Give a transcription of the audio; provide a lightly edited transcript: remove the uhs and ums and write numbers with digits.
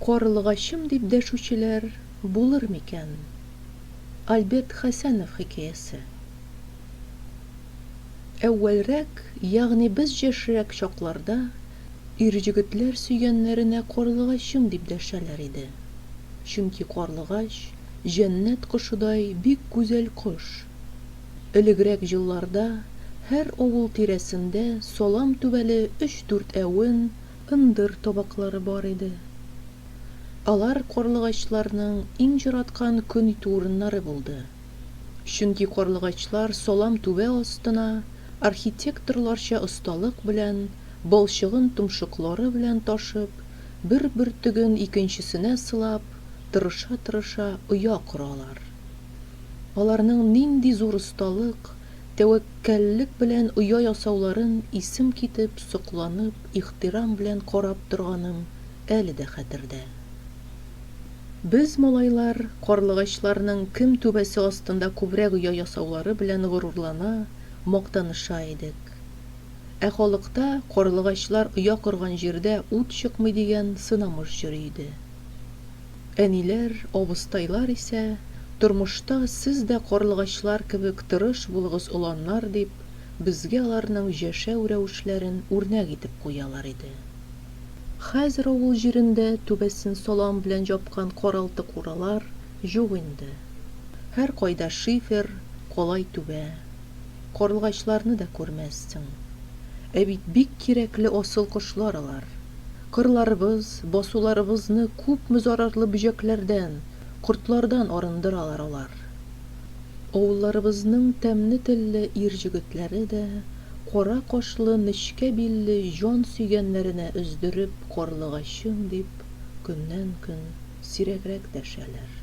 Карлыгачым дип дәшүчеләр булыр микән? Альберт Хәсәнов хикәясе. Әүвәлрәк, ягъни без яшьрәк чакларда, ир-җегетләр сөйгәннәренә карлыгачым дип дәшәләр иде. Чөнки карлыгач җәннәт кошыдай бик гүзәл кош. Элегрәк җылларда һәр авыл тирәсендә салам түбәле 3-4 әвен, ындыр табаклары бар иде. Алар карлыгачларның иң җыраткан көн итү урыннары булды. Чөнки карлыгачлар салам түбә астына архитекторларча осталык белән, балчыгын томшыклары белән ташып, бер бөртеген икенчесенә сылап, тырыша-тырыша оя коралар. Аларның нинди зур осталык, тәвәккәллек белән оя ясауларын исем китеп, сокланып, ихтирам белән карап торганым әле дә хәтердә. Без, малайлар, карлыгачларның кем түбәсе астында күбрәк оя ясаулары белән горурлана, мактаныша идек. Ә халыкта карлыгачлар оя корган җирдә ут чыкмый дигән сынамыш йөри иде. Әниләр, абыстайлар исә, тормышта сез дә карлыгачлар кебек тырыш булыгыз уланнар дип, безгә аларның яшәү рәвешләрен үрнәк итеп куялар иде. Хәзер авыл җирендә түбәсен салам белән җапкан каралты куралар юк инде. Һәр кайда шифер, калай түбә. Карлыгачларны да күрмәссең. Ә бит бик кирәкле асыл кошлар алар. Кырларыбыз, басуларыбызны күпме зарарлы бөҗәкләрдән, кортлардан арындыралар алар. Авылларыбызның тәмле телле ир-җегетләре дә кара кашлы, нечкә билле җан сөйгәннәренә өздереп карлыгачым дип көннән-көн сирәгрәк дәшәләр.